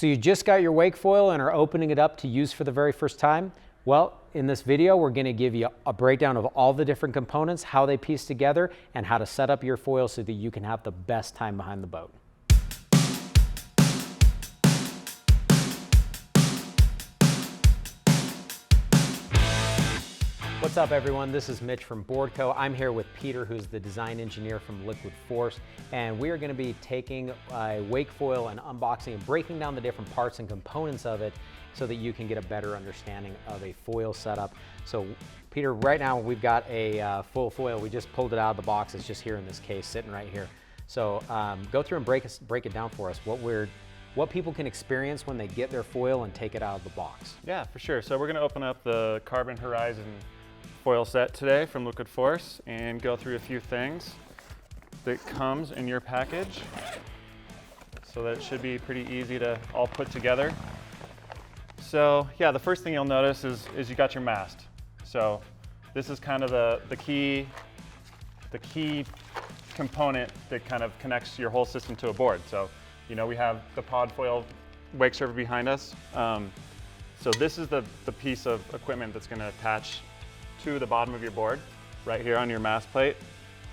So you just got your wake foil and are opening it up to use for the very first time? Well, in this video, we're going to give you a breakdown of all the different components, how they piece together, and how to set up your foil so that you can have the best time behind the boat. What's up, everyone? This is Mitch from BoardCo. I'm here with Peter, who's the design engineer from Liquid Force, and we are going to be taking a wake foil and unboxing and breaking down the different parts and components of it so that you can get a better understanding of a foil setup. So, Peter, right now we've got a full foil. We just pulled it out of the box. It's just here in this case, sitting right here. So, go through and break it down for us. What people can experience when they get their foil and take it out of the box. Yeah, for sure. So we're going to open up the Carbon Horizon foil set today from Liquid Force and go through a few things that comes in your package. So that should be pretty easy to all put together. So yeah, the first thing you'll notice is you got your mast. So this is kind of the key component that kind of connects your whole system to a board. So, you know, we have the pod foil wake server behind us. So this is the piece of equipment that's going to attach to the bottom of your board, right here on your mast plate,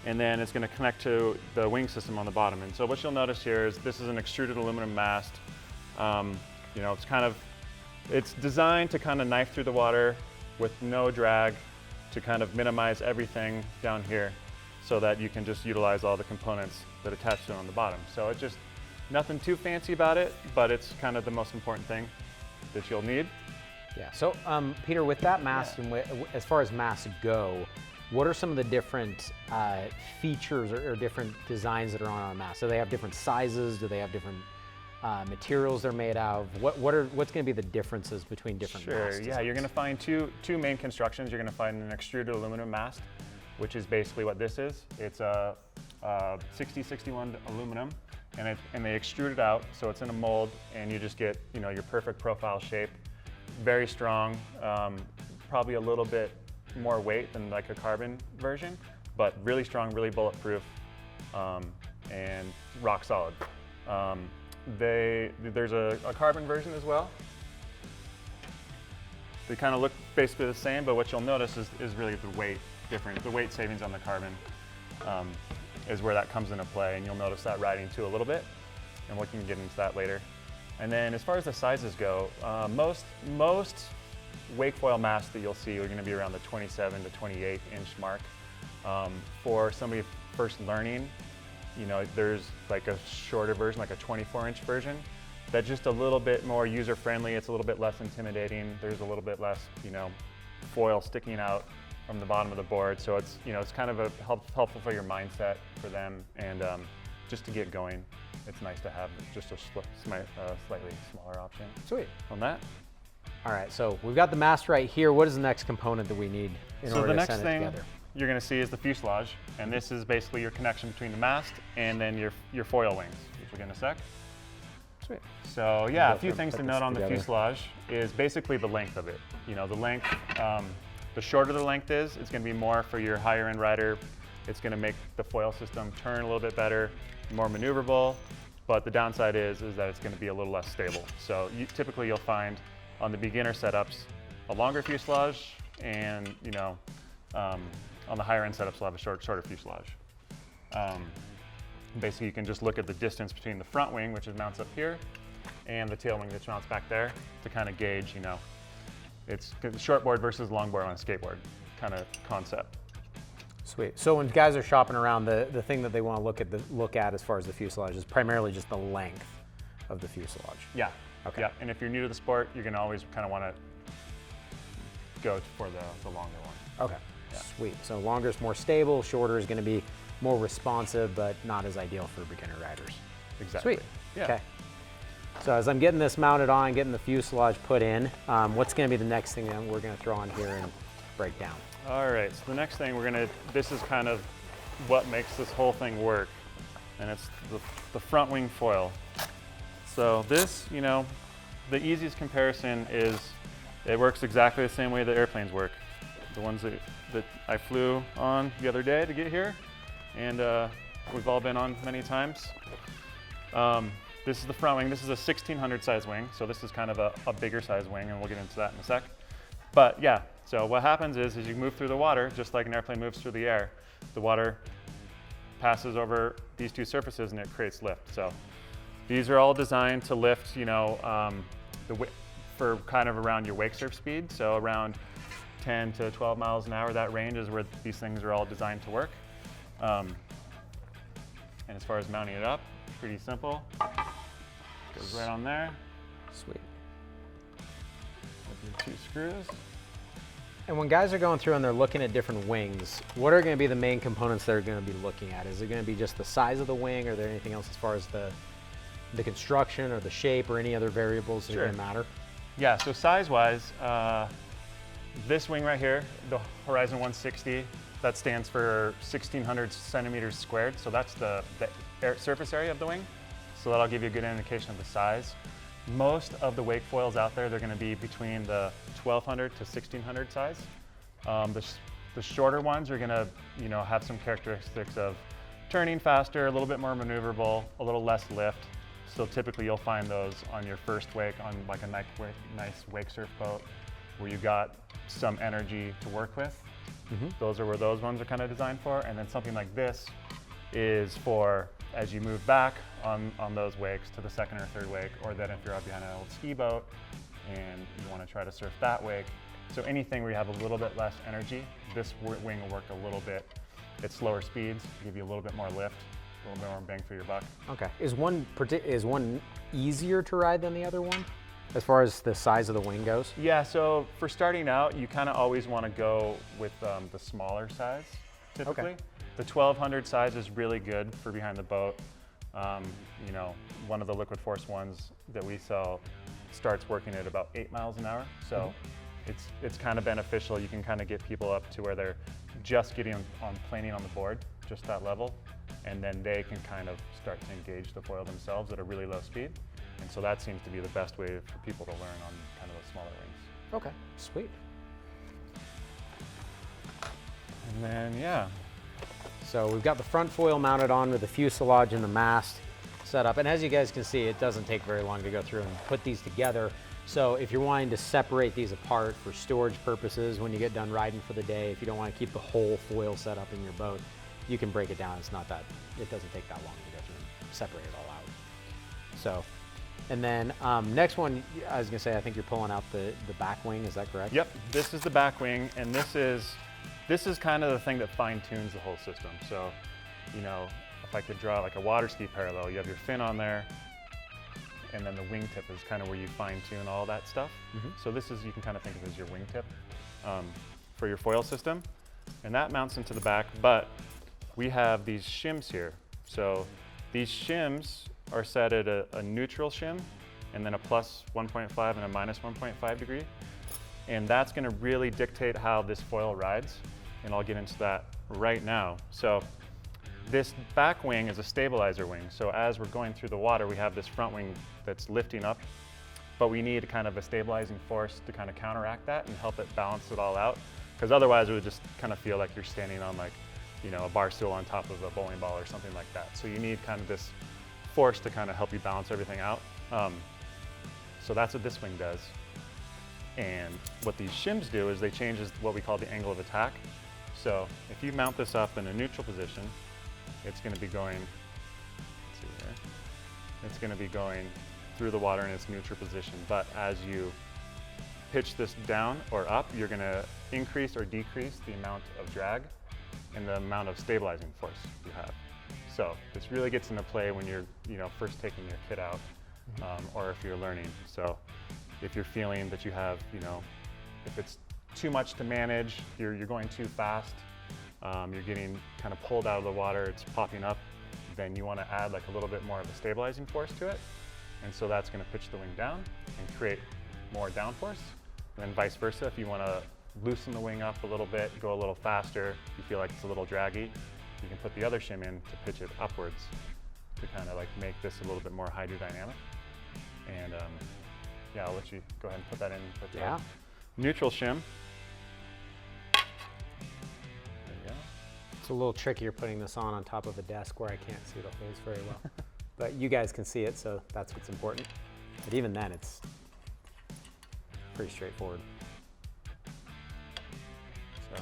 and then it's going to connect to the wing system on the bottom. And so what you'll notice here is this is an extruded aluminum mast. You know, it's designed to kind of knife through the water with no drag to kind of minimize everything down here so that you can just utilize all the components that attach to it on the bottom. So it's just nothing too fancy about it, but it's kind of the most important thing that you'll need. Yeah, so Peter, with that mast, and as far as masts go, what are some of the different features or different designs that are on a mast? Do they have different sizes? Do they have different materials they're made out of? What's going to be the differences between different masts? Sure, yeah, you're going to find two main constructions. You're going to find an extruded aluminum mast, which is basically what this is. It's a 6061 aluminum, and they extrude it out, so it's in a mold, and you just get, you know, your perfect profile shape. Very strong, probably a little bit more weight than like a carbon version, but really strong, really bulletproof, and rock solid. There's a carbon version as well. They kind of look basically the same, but what you'll notice is really the weight different. The weight savings on the carbon is where that comes into play, and you'll notice that riding too a little bit, and we can get into that later. And then as far as the sizes go, most wake foil masts that you'll see are going to be around the 27 to 28 inch mark. For somebody first learning, you know, there's like a shorter version, like a 24-inch version, that's just a little bit more user-friendly. It's a little bit less intimidating. There's a little bit less, you know, foil sticking out from the bottom of the board. So it's, you know, it's kind of helpful for your mindset for them, and just to get going. It's nice to have just a slightly smaller option. Sweet. On that. All right, so we've got the mast right here. What is the next component that we need in order to send it together? So the next thing you're going to see is the fuselage, and this is basically your connection between the mast and then your foil wings, which we'll get in a sec. Sweet. So yeah, a few things to note on the fuselage is basically the length of it. You know, the length, the shorter the length is, it's going to be more for your higher end rider. It's going to make the foil system turn a little bit better, more maneuverable, but the downside is that it's going to be a little less stable. So typically you'll find on the beginner setups a longer fuselage, and, you know, on the higher end setups we'll have a shorter fuselage. Basically you can just look at the distance between the front wing, which mounts up here, and the tail wing, which mounts back there, to kind of gauge, you know, it's shortboard versus longboard on a skateboard kind of concept. Sweet. So when guys are shopping around, the thing that they want to look at as far as the fuselage is primarily just the length of the fuselage. Yeah. Okay. Yeah. And if you're new to the sport, you're going to always kind of want to go for the longer one. Okay. Yeah. Sweet. So longer is more stable, shorter is going to be more responsive, but not as ideal for beginner riders. Exactly. Sweet. Yeah. Okay. So as I'm getting this mounted on, getting the fuselage put in, what's going to be the next thing that we're going to throw on here and break down? All right, so the next thing this is kind of what makes this whole thing work, and it's the front wing foil. So this, you know, the easiest comparison is it works exactly the same way that airplanes work. The ones that I flew on the other day to get here, and we've all been on many times. this is the front wing. This is a 1600 size wing, so this is kind of a bigger size wing, and we'll get into that in a sec. But yeah, so what happens is as you move through the water, just like an airplane moves through the air, the water passes over these two surfaces and it creates lift. So these are all designed to lift, you know, for kind of around your wake surf speed. So around 10 to 12 miles an hour, that range is where these things are all designed to work. And as far as mounting it up, pretty simple. Goes right on there. Sweet. With your 2 screws. And when guys are going through and they're looking at different wings, what are going to be the main components they're going to be looking at? Is it going to be just the size of the wing, or is there anything else as far as the construction or the shape or any other variables that are going to matter? Yeah, so size-wise, this wing right here, the Horizon 160, that stands for 1600 centimeters squared. So that's the surface area of the wing. So that'll give you a good indication of the size. Most of the wake foils out there, they're going to be between the 1200 to 1600 size. The shorter ones are going to, you know, have some characteristics of turning faster, a little bit more maneuverable, a little less lift. So typically you'll find those on your first wake on like a nice wake surf boat where you got some energy to work with. Those are where those ones are kind of designed for. And then something like this is for as you move back on those wakes to the second or third wake, or then if you're up behind an old ski boat and you want to try to surf that wake. So anything where you have a little bit less energy, this wing will work a little bit at slower speeds, give you a little bit more lift, a little bit more bang for your buck. Okay. Is one easier to ride than the other one as far as the size of the wing goes? Yeah, so for starting out, you kind of always want to go with the smaller size, typically. Okay. The 1200 size is really good for behind the boat. You know, one of the liquid force ones that we sell starts working at about 8 miles an hour. So it's kind of beneficial. You can kind of get people up to where they're just getting on planing on the board, just that level. And then they can kind of start to engage the foil themselves at a really low speed. And so that seems to be the best way for people to learn on kind of the smaller wings. Okay, sweet. And then, yeah. So we've got the front foil mounted on with the fuselage and the mast set up. And as you guys can see, it doesn't take very long to go through and put these together. So if you're wanting to separate these apart for storage purposes when you get done riding for the day, if you don't want to keep the whole foil set up in your boat, you can break it down. It's not that, it doesn't take that long to go through and separate it all out. So, and then next one, I was gonna say, I think you're pulling out the back wing, is that correct? Yep, this is the back wing, and this is kind of the thing that fine tunes the whole system. So, you know, if I could draw like a water ski parallel, you have your fin on there, and then the wingtip is kind of where you fine tune all that stuff. So this is, you can kind of think of as your wingtip for your foil system. And that mounts into the back, but we have these shims here. So these shims are set at a neutral shim, and then a plus 1.5 and a minus 1.5 degree. And that's gonna really dictate how this foil rides. And I'll get into that right now. So this back wing is a stabilizer wing. So as we're going through the water, we have this front wing that's lifting up, but we need kind of a stabilizing force to kind of counteract that and help it balance it all out. Because otherwise it would just kind of feel like you're standing on like, you know, a bar stool on top of a bowling ball or something like that. So you need kind of this force to kind of help you balance everything out. So that's what this wing does. And what these shims do is they change what we call the angle of attack. So if you mount this up in a neutral position, it's going to be going, let's see here, it's going to be going through the water in its neutral position. But as you pitch this down or up, you're going to increase or decrease the amount of drag and the amount of stabilizing force you have. So this really gets into play when you're, you know, first taking your kit out, or if you're learning. So if you're feeling that you have, you know, if it's too much to manage, you're going too fast, you're getting kind of pulled out of the water, it's popping up, then you want to add like a little bit more of a stabilizing force to it. And so that's going to pitch the wing down and create more downforce. And then vice versa, if you want to loosen the wing up a little bit, go a little faster, you feel like it's a little draggy, you can put the other shim in to pitch it upwards to kind of like make this a little bit more hydrodynamic. And yeah, I'll let you go ahead and put that in. Yeah. Neutral shim. There you go. It's a little trickier putting this on top of a desk where I can't see the holes very well. but you guys can see it, so that's what's important. But even then, it's pretty straightforward. So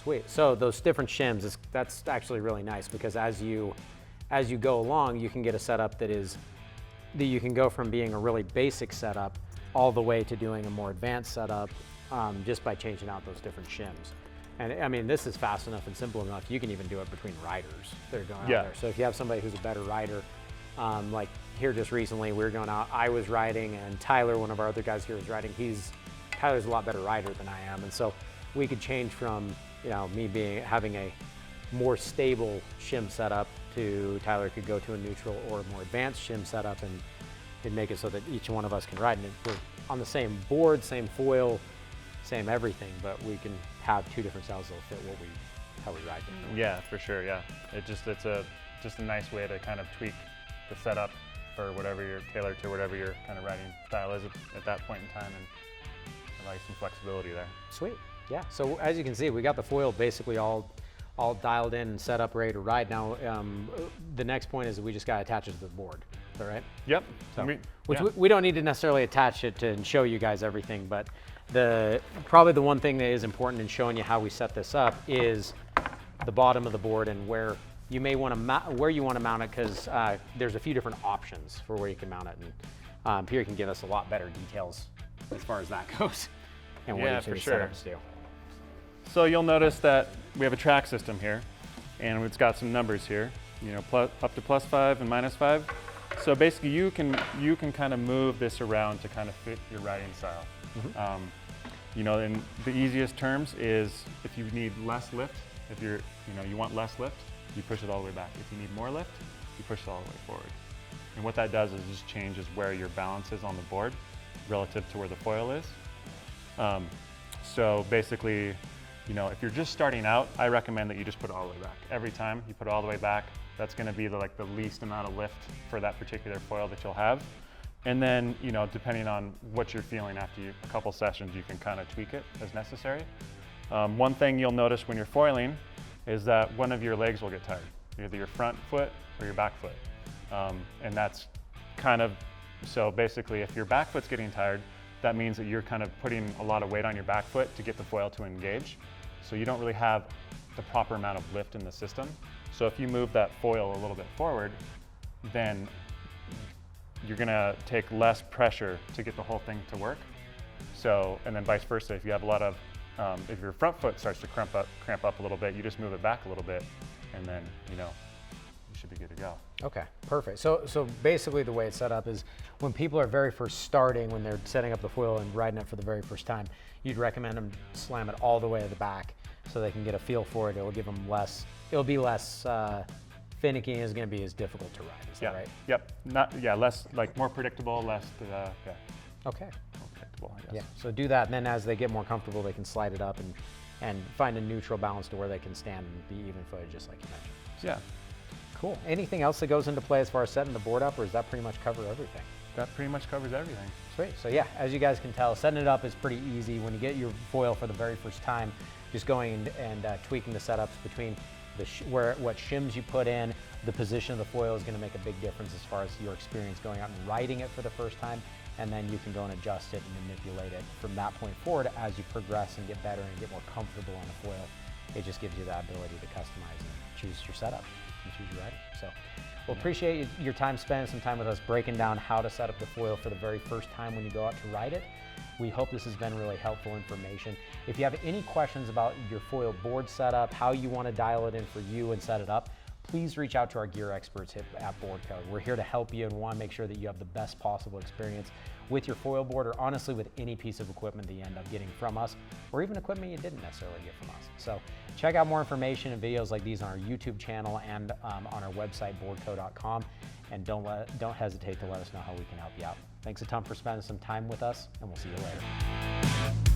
sweet. So those different shims, that's actually really nice, because as you go along, you can get a setup that you can go from being a really basic setup all the way to doing a more advanced setup just by changing out those different shims. And I mean, this is fast enough and simple enough. You can even do it between riders that are going out there. So if you have somebody who's a better rider, like here just recently, we were going out, I was riding, and Tyler, one of our other guys here, was riding. Tyler's a lot better rider than I am. And so we could change from, me having a more stable shim setup to Tyler could go to a neutral or more advanced shim setup, and it'd make it so that each one of us can ride. And we're on the same board, same foil, same everything, but we can have two different styles that'll fit how we ride. Yeah, for sure. Yeah, it's just a nice way to kind of tweak the setup for whatever you're tailored to, whatever your kind of riding style is at that point in time, and I like some flexibility there. Sweet. Yeah. So as you can see, we got the foil basically all dialed in and set up, ready to ride. Now, the next point is that we just got to attach it to the board. Is that right? Yep. So, we don't need to necessarily attach it and show you guys everything, but probably the one thing that is important in showing you how we set this up is the bottom of the board and where you may want to mount it, because there's a few different options for where you can mount it, and Pierre can give us a lot better details as far as that goes and what each of the setups do. So you'll notice that we have a track system here, and it's got some numbers here, up to +5 and -5. So basically, you can kind of move this around to kind of fit your riding style. Mm-hmm. In the easiest terms is if you need less lift, if you want less lift, you push it all the way back. If you need more lift, you push it all the way forward. And what that does is just changes where your balance is on the board relative to where the foil is. So basically, if you're just starting out, I recommend that you just put it all the way back. Every time you put it all the way back, that's going to be the least amount of lift for that particular foil that you'll have. And then, depending on what you're feeling after a couple sessions, you can kind of tweak it as necessary. One thing you'll notice when you're foiling is that one of your legs will get tired, either your front foot or your back foot. And that's so basically if your back foot's getting tired, that means that you're kind of putting a lot of weight on your back foot to get the foil to engage. So you don't really have the proper amount of lift in the system. So if you move that foil a little bit forward, then you're gonna take less pressure to get the whole thing to work. So, and then vice versa, if you have a lot of, if your front foot starts to cramp up a little bit, you just move it back a little bit, and then, you should be good to go. Okay, perfect. So basically the way it's set up is when people are very first starting, when they're setting up the foil and riding it for the very first time, you'd recommend them slam it all the way to the back so they can get a feel for it. It'll give them it'll be less finicky, and it's going to be as difficult to ride. Is that right? Yep. Less, more predictable, less, Okay. More predictable, I guess. Yeah, so do that, and then as they get more comfortable, they can slide it up and find a neutral balance to where they can stand and be even-footed, just like you mentioned. Yeah. Cool. Anything else that goes into play as far as setting the board up, or does that pretty much cover everything? That pretty much covers everything. Sweet. So yeah, as you guys can tell, setting it up is pretty easy. When you get your foil for the very first time, just going and tweaking the setups between what shims you put in, the position of the foil is going to make a big difference as far as your experience going out and riding it for the first time, and then you can go and adjust it and manipulate it from that point forward as you progress and get better and get more comfortable on the foil. It just gives you the ability to customize and choose your setup and choose your riding. So we'll appreciate your time spending some time with us breaking down how to set up the foil for the very first time when you go out to ride it. We hope this has been really helpful information. If you have any questions about your foil board setup, how you want to dial it in for you and set it up, please reach out to our gear experts at BoardCo. We're here to help you and want to make sure that you have the best possible experience with your foil board, or honestly with any piece of equipment that you end up getting from us, or even equipment you didn't necessarily get from us. So check out more information and videos like these on our YouTube channel and on our website, boardco.com. And don't hesitate to let us know how we can help you out. Thanks a ton for spending some time with us, and we'll see you later.